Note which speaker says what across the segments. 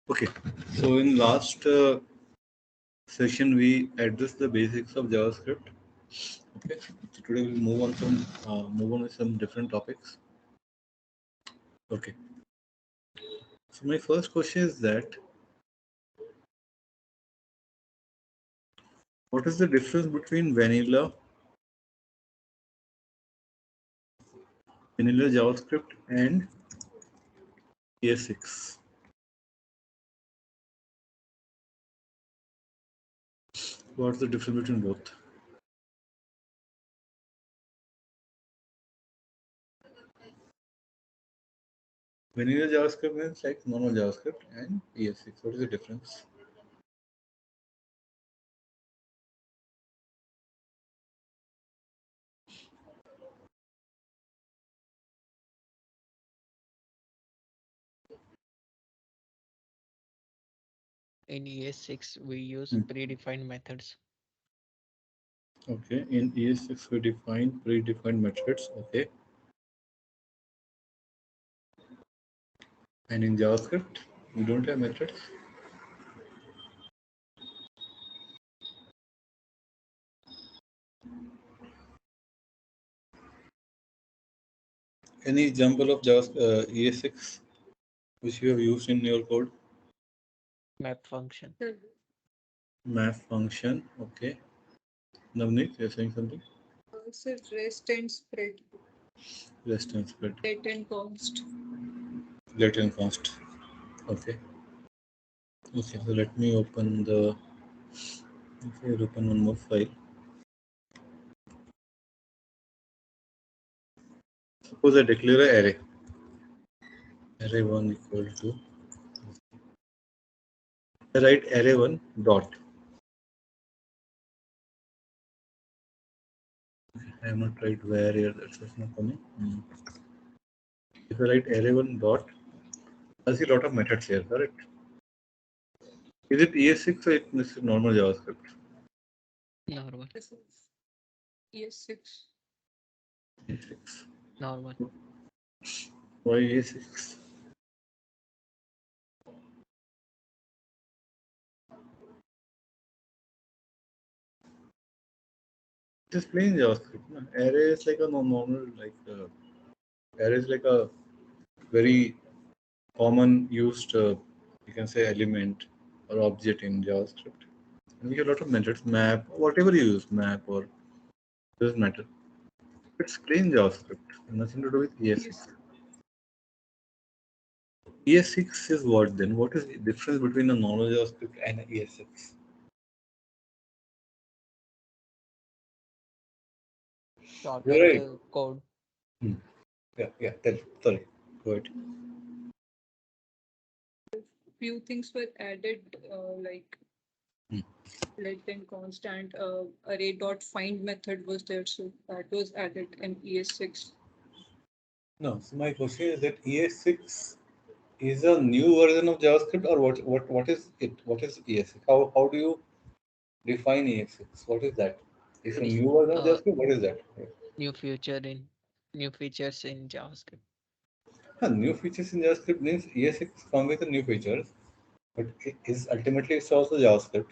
Speaker 1: Okay, so in last session we addressed the basics of JavaScript. Okay, so today we'll move on with some different topics. Okay, so my first question is that what is the difference between vanilla JavaScript and ES6? What's the difference between both? Vanilla JavaScript means like normal JavaScript, and ES6. What is the difference?
Speaker 2: In ES6, we use predefined methods.
Speaker 1: Okay, in ES6 we define predefined methods. Okay, and in JavaScript we don't have methods. Any example of JavaScript ES6 which you have used in your code?
Speaker 2: Map function.
Speaker 1: Map function. Okay, Navneet, you're saying something?
Speaker 3: Also rest and spread.
Speaker 1: Rest and spread.
Speaker 3: Let and const.
Speaker 1: Let and const. Okay. Okay, so let me open the. Okay, I'll open one more file. Suppose I declare an array. Array1 equal to. I write array1 dot. I have not tried where here. That's not coming. If I write array1 dot, I see a lot of methods here. Correct. Is it ES6 or it's normal JavaScript?
Speaker 2: Normal.
Speaker 3: This is ES6.
Speaker 1: ES6.
Speaker 2: Normal.
Speaker 1: Why ES6? Just plain JavaScript. No? Array is like a normal, array is like a very common used, you can say, element or object in JavaScript. And we have a lot of methods, map, whatever you use, map or doesn't matter. It's plain JavaScript, nothing to do with ES6. ES6 is what then? What is the difference between a normal JavaScript and an ES6?
Speaker 2: Shorter
Speaker 1: You're right.
Speaker 2: code.
Speaker 1: Yeah, sorry. Go ahead.
Speaker 3: Few things were added like let and constant array dot find method was there, so that was added in ES6.
Speaker 1: No, so my question is that ES6 is a new version of JavaScript, or what is it? What is ES6? How do you define ES6? What is that? It's a
Speaker 2: It's
Speaker 1: new version of JavaScript. What is that?
Speaker 2: new new features in JavaScript.
Speaker 1: New features in JavaScript means ES6 come with the new features, but it is ultimately it's also JavaScript.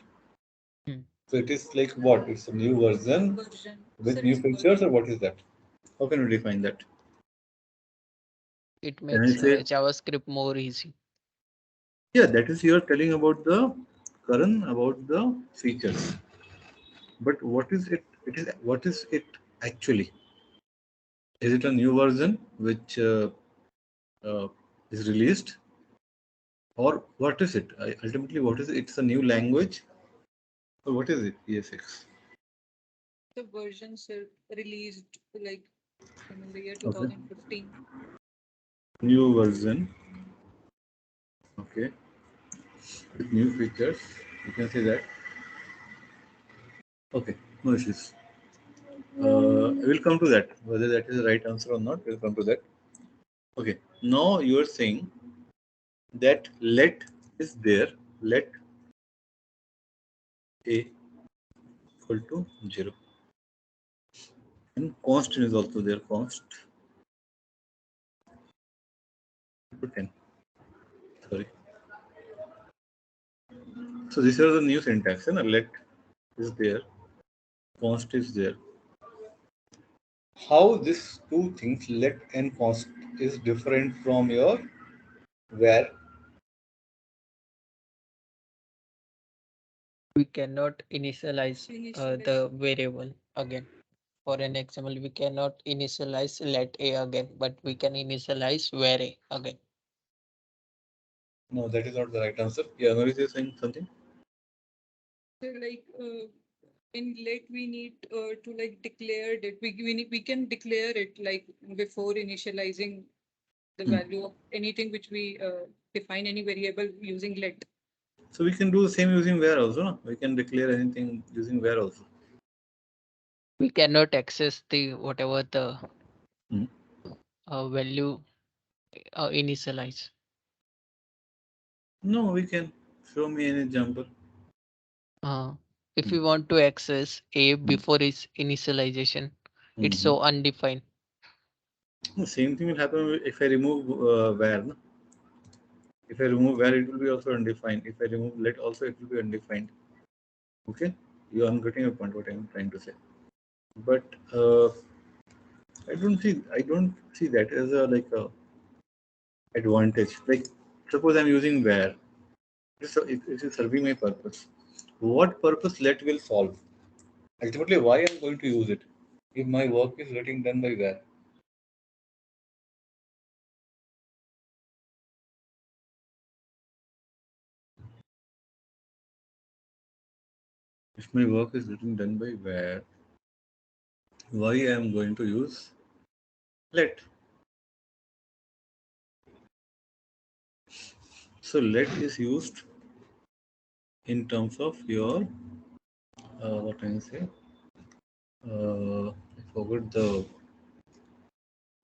Speaker 1: So it is like what? It's a new version with new features, or what is that? How can we define that?
Speaker 2: It
Speaker 1: Can I
Speaker 2: makes
Speaker 1: say,
Speaker 2: JavaScript more easy.
Speaker 1: yeah, that is you're telling about the current about the features. But what is it? It is what is it actually? Is it a new version which uh, is released, or what is it? Ultimately, what is it? It's a new language, or what is it? ES6.
Speaker 3: The versions are released like in the year
Speaker 1: Okay.
Speaker 3: 2015.
Speaker 1: New version. Okay. With new features, you can say that. Okay. No issues. We'll come to that. Whether that is the right answer or not, we'll come to that. Okay. Now you are saying that let is there. Let a equal to 0. And constant is also there. Const to 10. Sorry. So these are the new syntax. And let is there, const is there. How these two things, let and const, is different from your where?
Speaker 2: We cannot initialize the variable again. For an example, we cannot initialize let a again, but we can initialize where a again.
Speaker 1: No, that is not the right answer. Yeah, Maurice is saying something.
Speaker 3: So like in let we need to like declare it. We can declare it like before initializing the value of anything which we define any variable using let.
Speaker 1: So we can do the same using where also. No? We can declare anything using where also.
Speaker 2: We cannot access the whatever the
Speaker 1: Hmm.
Speaker 2: value initialize.
Speaker 1: No, we can. Show me an example.
Speaker 2: If
Speaker 1: Hmm.
Speaker 2: we want to access a
Speaker 1: Hmm.
Speaker 2: before its initialization, it's
Speaker 1: Mhm.
Speaker 2: so undefined.
Speaker 1: The same thing will happen if I remove where. No? If I remove where, it will be also undefined. If I remove let, also it will be undefined. Okay, you are getting a point. What I am trying to say, but I don't see that as a like a advantage. Like suppose I'm using where, it is serving my purpose. What purpose let will solve? Ultimately, why I'm going to use it? If my work is getting done by where? If my work is getting done by where, why I am going to use let? So let is used in terms of your what can I say? I forgot the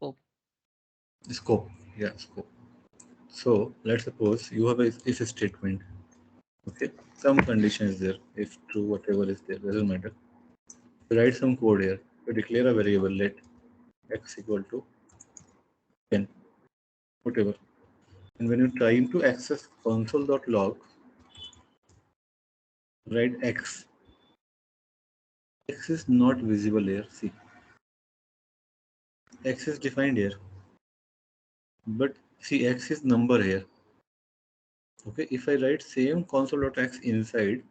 Speaker 2: Oh,
Speaker 1: scope. Yeah, scope. So let's suppose you have a if statement. Okay, some condition is there. If true, whatever is there, doesn't matter. You write some code here. You declare a variable let x equal to 10, whatever. And when you're trying to access console.log, write x. X is not visible here. See, x is defined here, but see x is number here. Okay, if I write same console.x inside,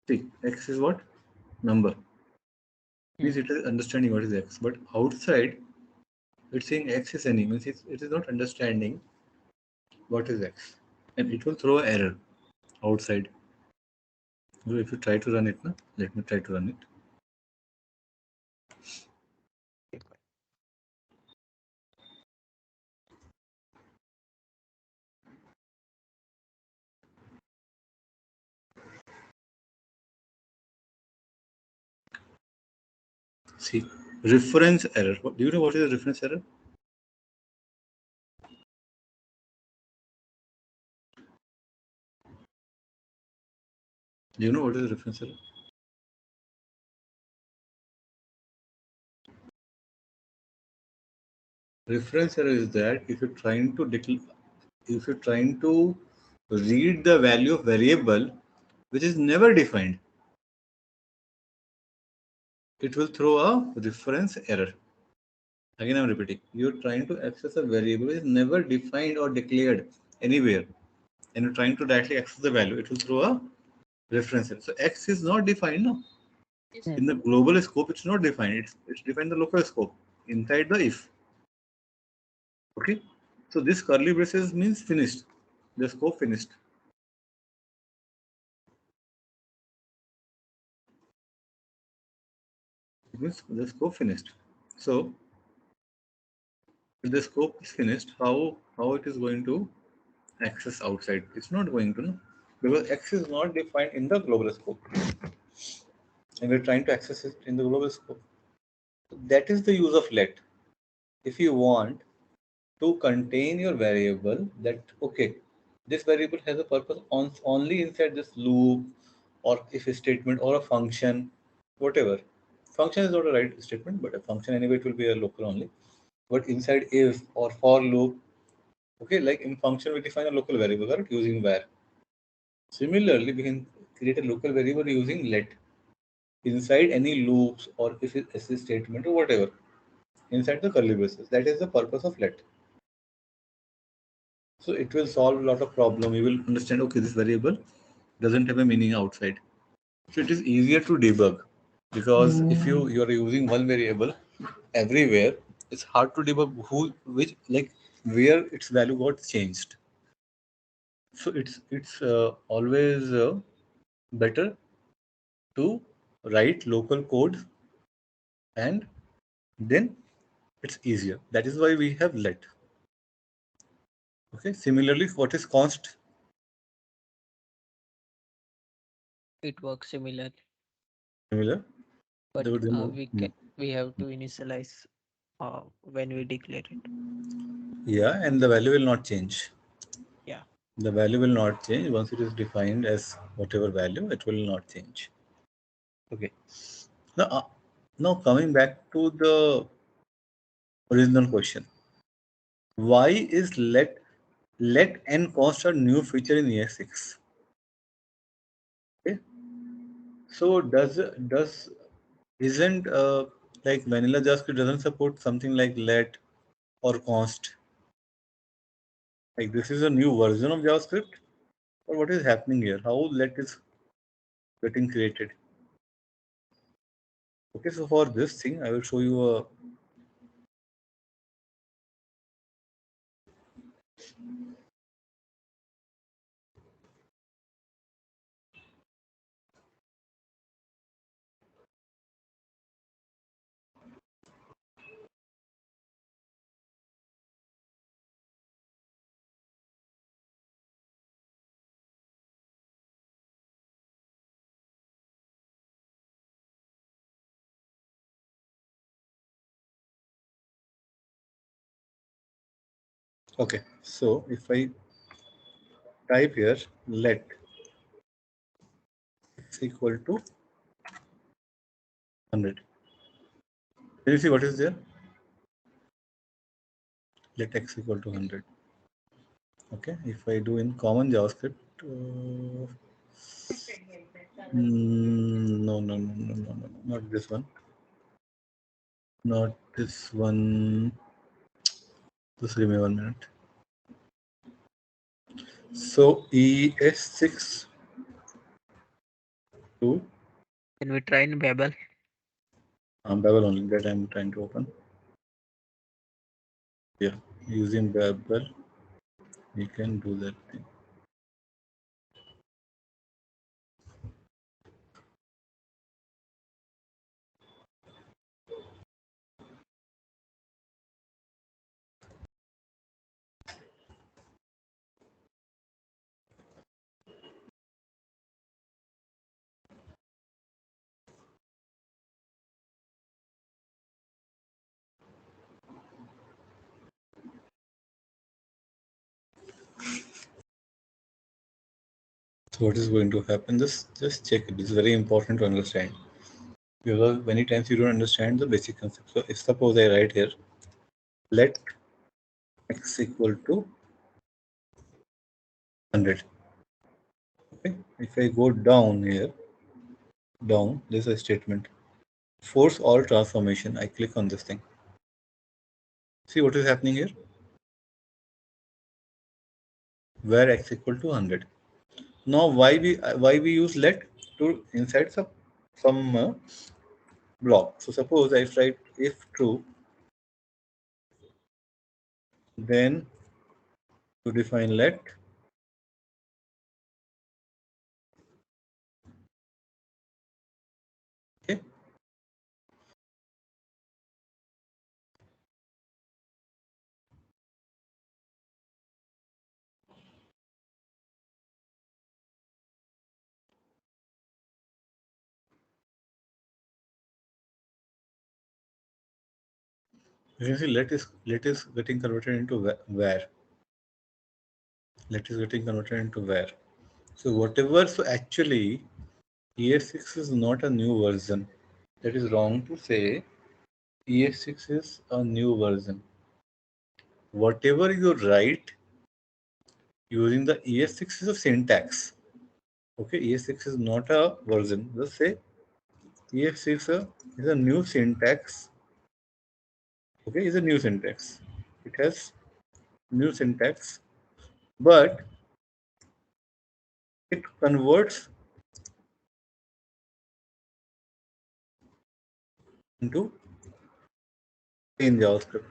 Speaker 1: see x is what? Number. Means it is understanding what is x, but outside it's saying x is any, means it is not understanding what is x, and it will throw an error outside. So if you try to run it, na, let me try to run it. See, reference error. Do you know what is a reference error? Do you know what is a reference error? Reference error is that if you're trying to read the value of variable which is never defined, it will throw a reference error. Again, I'm repeating. You're trying to access a variable which is never defined or declared anywhere, and you're trying to directly access the value. It will throw a reference error. So x is not defined. No,
Speaker 3: Yes.
Speaker 1: in the global scope, it's not defined. It's defined in the local scope inside the if. Okay. So this curly braces means finished. The scope finished. It means the scope finished. So if the scope is finished, how it is going to access outside? It's not going to, no, because X is not defined in the global scope, and we're trying to access it in the global scope. That is the use of let. If you want to contain your variable, that okay, this variable has a purpose only inside this loop, or if a statement or a function, whatever. Function is not a right statement, but a function anyway it will be a local only. but inside if or for loop, okay, like in function we define a local variable, correct, using var. Similarly, we can create a local variable using let inside any loops or if it's a statement or whatever inside the curly braces. That is the purpose of let. So it will solve a lot of problem. You will understand, okay, this variable doesn't have a meaning outside. So it is easier to debug because if you're using one variable everywhere, it's hard to debug which like where its value got changed. So it's always better to write local code and then it's easier. That is why we have let. Okay. Similarly, what is const?
Speaker 2: It works similar,
Speaker 1: Similar.
Speaker 2: but
Speaker 1: They would remove.
Speaker 2: we have to initialize when we declare it.
Speaker 1: Yeah, and the value will not change.
Speaker 2: Yeah.
Speaker 1: The value will not change once it is defined as whatever value. It will not change. Okay. Now coming back to the original question, why is let and const a new feature in ES6? Okay. So does isn't like vanilla JavaScript doesn't support something like let or const? Like this is a new version of JavaScript, or what is happening here? How let is getting created? Okay, so for this thing, I will show you a okay. So if I type here let x equal to 100, can you see what is there? Let x equal to 100. Okay, if I do in common JavaScript, no, not this one, not this one. Just give me 1 minute. So ES6 to
Speaker 2: Can we try in Babel?
Speaker 1: Babel only that I'm trying to open. Yeah, using Babel, we can do that thing. So what is going to happen? Just check it. It's very important to understand because many times you don't understand the basic concept. So if suppose I write here, let x equal to 100. Okay. If I go down here, down, there's a statement. Force all transformation. I click on this thing. See what is happening here? Where x equal to 100. Now why we use let to inside some block. So suppose I write if true, then to define let. Okay. You can see let is getting converted into where. Let is getting converted into where. So whatever. So actually, ES6 is not a new version. That is wrong to say. ES6 is a new version. whatever you write using the ES6 is a syntax. Okay, ES6 is not a version. Just say ES6 is a new syntax. Okay, is a new syntax. It has new syntax, but it converts into plain JavaScript.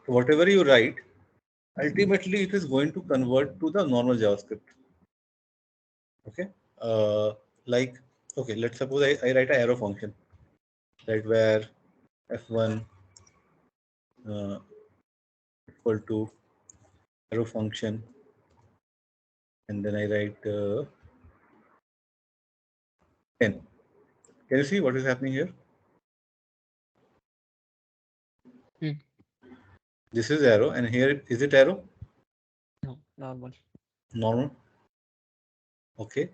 Speaker 1: So whatever you write, ultimately it is going to convert to the normal JavaScript. Okay, uh, like okay, let's suppose I write an arrow function, right, where f1 uh, equal to arrow function, and then I write 10. Can you see what is happening here?
Speaker 2: Hmm.
Speaker 1: This is arrow, and here is it arrow?
Speaker 2: No, normal.
Speaker 1: Normal. Okay.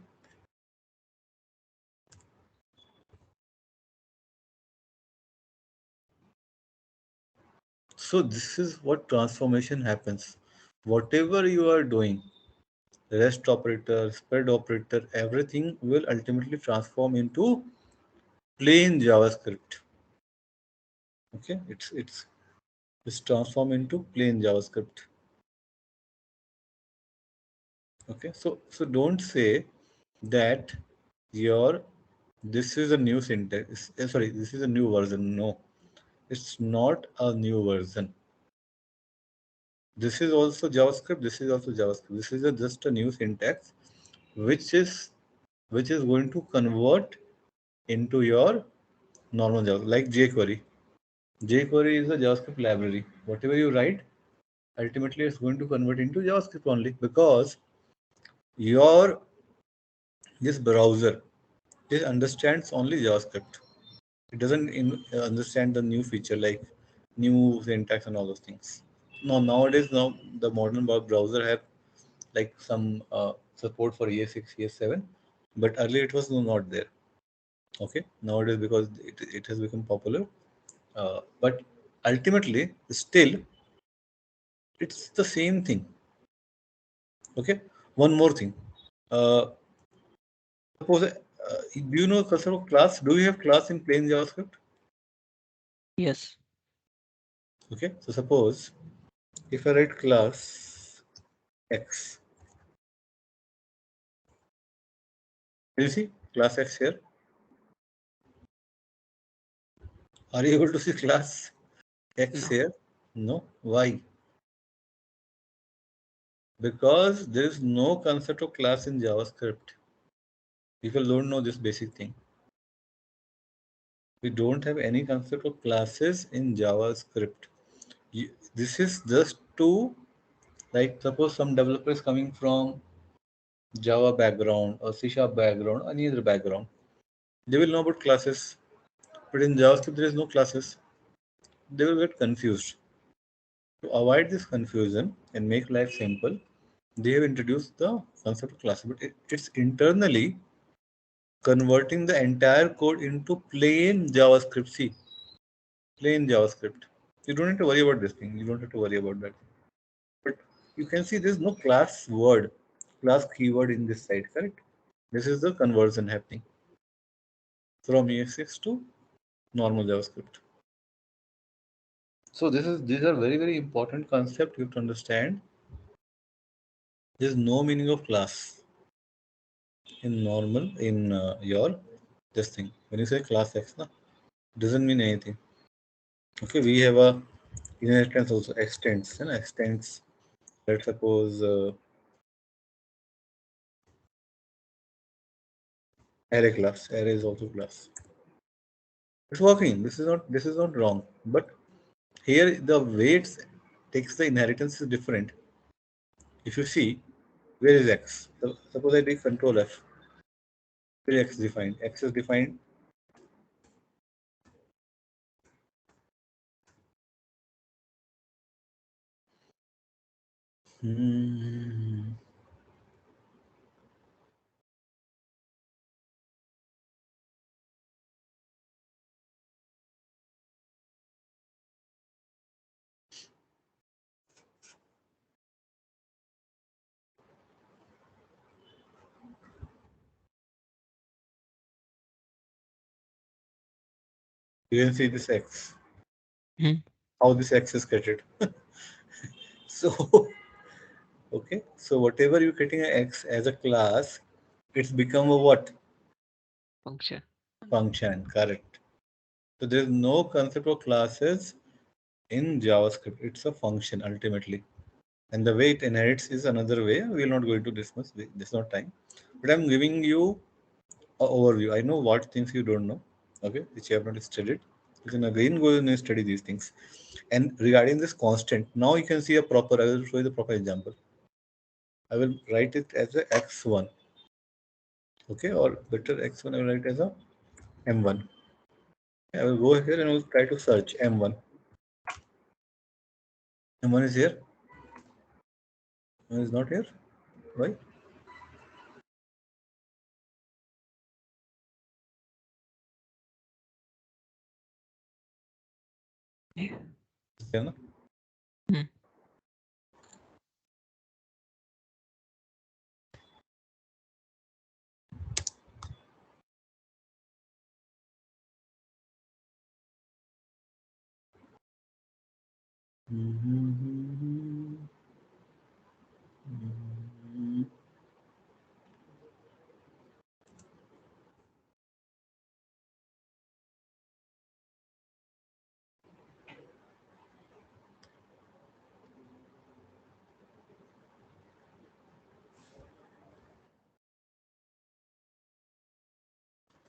Speaker 1: So this is what transformation happens. Whatever you are doing, rest operator, spread operator, everything will ultimately transform into plain JavaScript. Okay, it's transformed into plain JavaScript. Okay, so don't say that your this is a new syntax. Sorry, this is a new version. No, it's not a new version. This is also JavaScript. This is also JavaScript. This is just a new syntax, which is which is going to convert into your normal JavaScript, like jQuery. jQuery is a JavaScript library. Whatever you write, ultimately it's going to convert into JavaScript only, because your this browser, it understands only JavaScript. It doesn't understand the new feature like new syntax and all those things. No, nowadays now the modern browser have like some support for ES6, ES7, but earlier it was not there. Okay, nowadays because it has become popular, but ultimately still it's the same thing. Okay, one more thing. Uh, suppose do you know the concept of class? Do you have class in plain JavaScript?
Speaker 2: Yes.
Speaker 1: Okay, so suppose if I write class X, can you see class X here? Are you able to see class X
Speaker 2: No.
Speaker 1: here? No. Why? Because there is no concept of class in JavaScript. People don't know this basic thing. We don't have any concept of classes in JavaScript. This is just to, like, suppose some developer is coming from Java background or C Sharp background or any other background. They will know about classes, but in JavaScript there is no classes. They will get confused. To avoid this confusion and make life simple, they have introduced the concept of class, but it's internally converting the entire code into plain JavaScript. See, plain JavaScript. You don't need to worry about this thing. You don't have to worry about that. But you can see there's no class word, class keyword in this side, correct? This is the conversion happening from ES6 to normal JavaScript. So these are very very important concept you have to understand. There's no meaning of class in normal in your this thing. When you say class X, na, doesn't mean anything. Okay, we have a inheritance also extends and extends. Let's suppose array class. Array is also class. It's working. This is not wrong. But here the weights takes the inheritance is different. If you see where is X? Suppose I take control F. Where is X defined? X is defined. Hmm. You can see this x.
Speaker 2: Hmm.
Speaker 1: How this x is created. So, okay. So whatever you're getting a x as a class, it's become a what?
Speaker 2: Function.
Speaker 1: Function. Correct. So there's no concept of classes in JavaScript. It's a function ultimately. And the way it inherits is another way. We will not go into this much. This is not time. But I'm giving you an overview. I know what things you don't know. Okay, which you have not studied. You can again go and study these things. And regarding this constant, now you can see a proper. I will show you the proper example. I will write it as a x1. Okay, or better x1 I will write as a m1. I will go here and I will try to search m1. M1 is here. M1 is not here. Why?
Speaker 2: Yeah.
Speaker 1: Here, no?
Speaker 2: Hmm.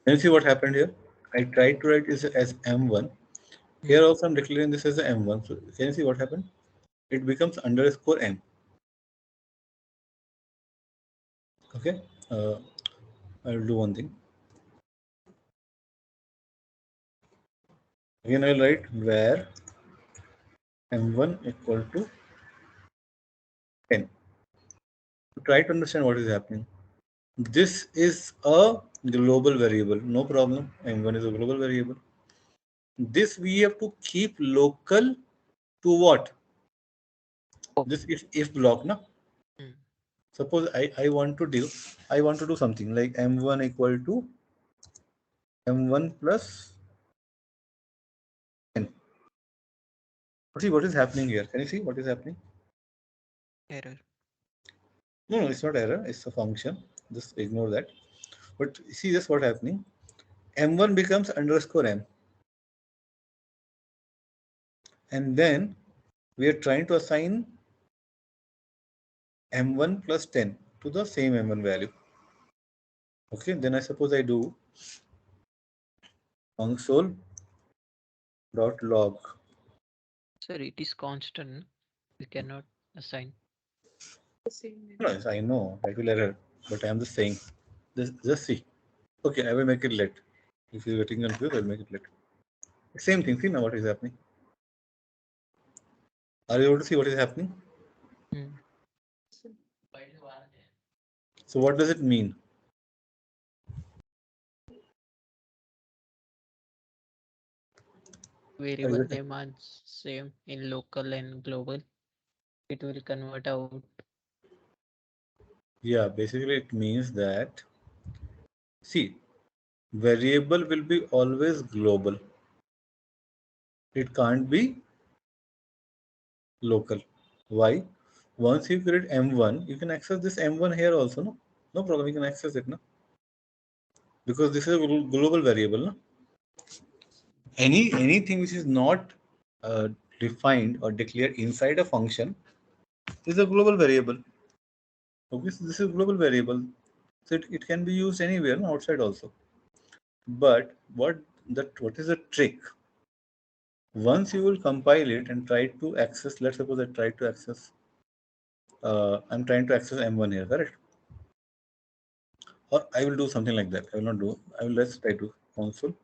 Speaker 1: Can you see what happened here? I tried to write this as m1.
Speaker 2: Hmm.
Speaker 1: Here also I'm declaring this as a m1. So can you see what happened? It becomes underscore m. Okay. I will do one thing. Again, I'll write where m1 equal to 10. Try to understand what is happening. This is a global variable. No problem. M1 is a global variable. This we have to keep local to what?
Speaker 2: Oh.
Speaker 1: This if block, na?
Speaker 2: Hmm.
Speaker 1: Suppose I want to do something like m1 equal to m1 plus 10. See what is happening here. Can you see what is happening?
Speaker 2: Error.
Speaker 1: No, it's not error. It's a function. Just ignore that. But see this what happening. M1 becomes underscore m, and then we are trying to assign m1 plus 10 to the same m1 value. Okay, then I suppose I do console dot log.
Speaker 2: Sir, it is constant. We cannot assign.
Speaker 3: The same.
Speaker 1: No, yes, I know that will error, but I am just saying. Just see. Okay, I will make it let. If you're getting confused, I'll make it let. Same thing. See now what is happening. Are you able to see what is happening?
Speaker 2: Hmm.
Speaker 1: So what does it mean? Or is
Speaker 2: Variable
Speaker 1: it-
Speaker 2: name are same in local and global. It will convert out.
Speaker 1: Yeah, basically it means that see, variable will be always global. It can't be local. Why? Once you create M1, you can access this M1 here also, no? No problem, you can access it, no? Because this is a global variable, no? Anything which is not uh, defined or declared inside a function is a global variable. Okay, so this is a global variable. So it can be used anywhere, no? Outside also. But what is the trick? Once you will compile it and try to access, let's suppose I try to access, I'm trying to access M1 here, correct? Or I will do something like that. I will not do, I will let's try to console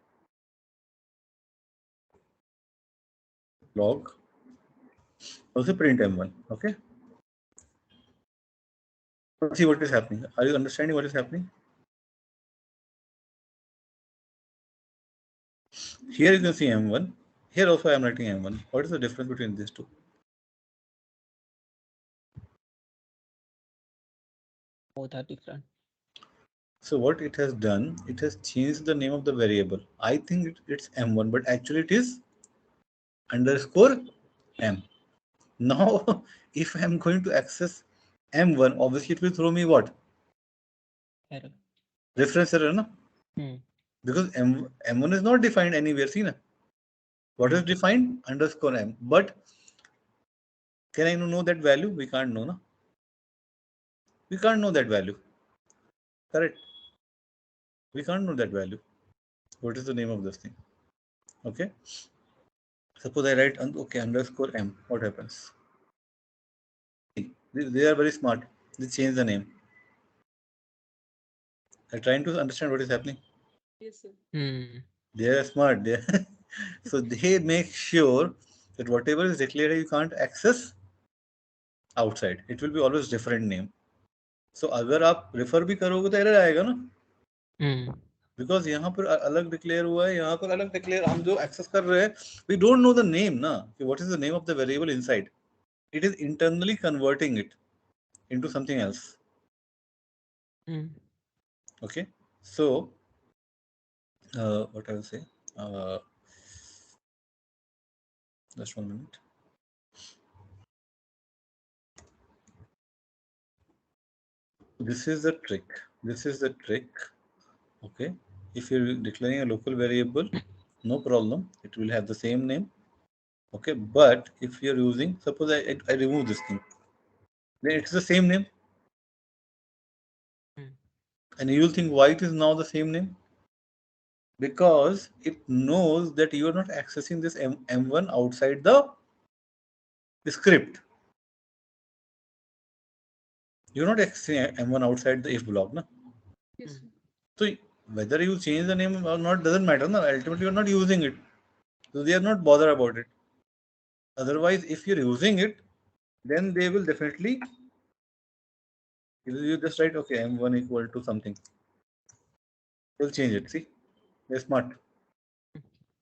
Speaker 1: log, also print M1, okay? Let's see what is happening. Are you understanding what is happening? Here you can see M1. Here also I am writing M1. What is the difference between these two?
Speaker 2: Both are different.
Speaker 1: So what it has done, it has changed the name of the variable. I think it's m1, but actually it is underscore m. Now, if I'm going to access m1, obviously it will throw me what?
Speaker 2: Error.
Speaker 1: Reference error, no?
Speaker 2: Hmm.
Speaker 1: Because m1 is not defined anywhere. See, na? What is defined? Underscore m. But can I know that value? We can't know, no? We can't know that value. Correct? We can't know that value. What is the name of this thing? Okay. Suppose I write okay underscore m. What happens? They are very smart. They change the name. I'm trying to understand what is happening.
Speaker 3: Yes, sir.
Speaker 2: Hmm.
Speaker 1: They are smart. They so they make sure that whatever is declared you can't access outside. It will be always different name. So अगर आप refer भी करोगे तो error आएगा ना?
Speaker 2: Hmm.
Speaker 1: Because यहाँ पर अलग declare हुआ है, यहाँ पर अलग declare हम जो access कर रहे हैं, we don't know the name ना कि what is the name of the variable inside. It is internally converting it into something else.
Speaker 2: Hmm.
Speaker 1: Okay, so what I will say, just 1 minute. This is the trick. This is the trick. Okay, if you're declaring a local variable, no problem. It will have the same name. Okay, but if you're using, suppose I remove this thing, then it's the same name,
Speaker 2: Hmm.
Speaker 1: and you'll think why it is now the same name. Because it knows that you are not accessing this M1 outside the script. You're not accessing M1 outside the if block. Na?
Speaker 3: Yes,
Speaker 2: Hmm.
Speaker 3: sir.
Speaker 1: So whether you change the name or not doesn't matter. Na? Ultimately, you're not using it. So they are not bothered about it. Otherwise, if you're using it, then they will definitely, you just write, okay, M1 equal to something. They'll change it. See, they're smart.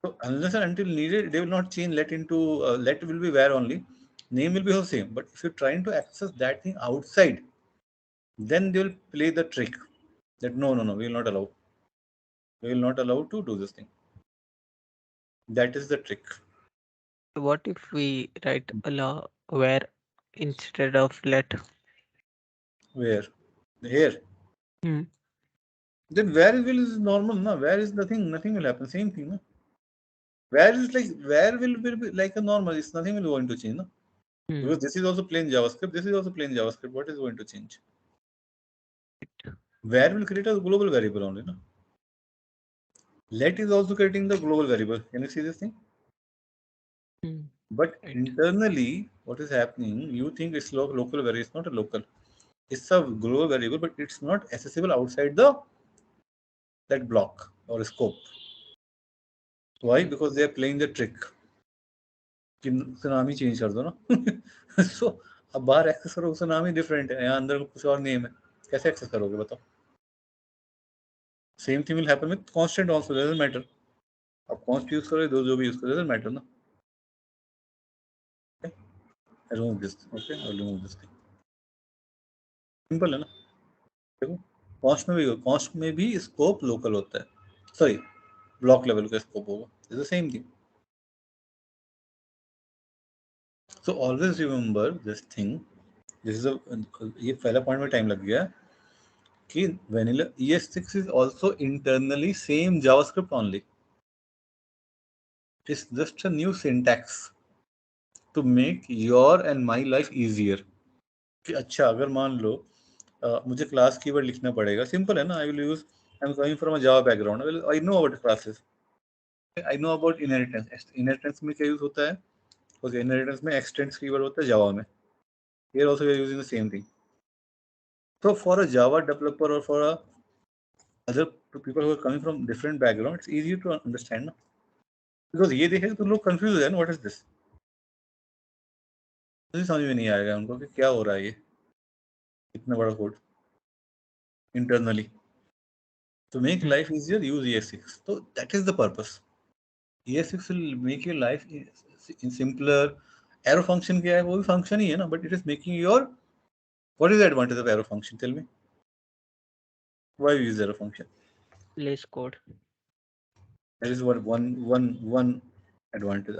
Speaker 1: So unless and until needed, they will not change let into, let will be where only. Name will be the same. But if you're trying to access that thing outside, then they will play the trick that no, we will not allow. We will not allow to do this thing. That is the trick.
Speaker 2: What if we write allow where instead of let?
Speaker 1: Where? Here.
Speaker 2: Hmm.
Speaker 1: Then where will is normal, no? Where is nothing, nothing will happen. Same thing, no? Where is like where will be like a normal, it's nothing will going to change, no?
Speaker 2: Hmm.
Speaker 1: Because this is also plain JavaScript, this is also plain JavaScript. What is going to change? Where will create a global variable only, no? Let is also creating the global variable. Can you see this thing?
Speaker 2: Hmm.
Speaker 1: But
Speaker 2: Right.
Speaker 1: internally, what is happening? You think it's local variable. It's not a local. It's a global variable, but it's not accessible outside the that block or scope. Why?
Speaker 2: Hmm.
Speaker 1: Because they are playing the trick. कि उसका नाम ही change कर दो ना सो अब बाहर access करो उसका नाम ही डिफरेंट है यहाँ अंदर कुछ और नेम है कैसे एक्सेस करोगे बताओ same thing will happen with constant also doesn't matter आप कांस्ट यूज करो दो जो भी यूज करो डजंट मैटर ना remove this okay I remove this thing simple है ना देखो कॉस्ट में भी स्कोप लोकल होता है सॉरी ब्लॉक लेवल का स्कोप होगा is the same thing so always remember this thing this is ये पहला पॉइंट में टाइम लग गया कि vanilla ES6 is also internally same JavaScript only. It's just a new syntax to make your and my life easier. कि अच्छा अगर मान लो मुझे क्लास कीवर्ड लिखना पड़ेगा सिंपल है ना I will use I am coming from a Java background I know about classes I know about inheritance inheritance में क्या यूज होता है ओके इनहेरिटेंस में एक्सटेंड्स कीवर्ड होता है जावा में here also we are using the same thing so for a java developer or for a other people who are coming from different background it's easier to understand ना? Because ये देखेगा तो लोग confuse हो जाए व्हाट इज दिस मुझे समझ में नहीं आएगा उनको कि क्या हो रहा है ये इतना बड़ा code internally to make
Speaker 2: Hmm.
Speaker 1: life easier use ES6 so that is the purpose ES6 will make your life in simpler arrow function क्या है वो भी function ही है ना but it is making your what is the advantage of arrow function tell me Why we use arrow function?
Speaker 2: less code.
Speaker 1: That is one advantage.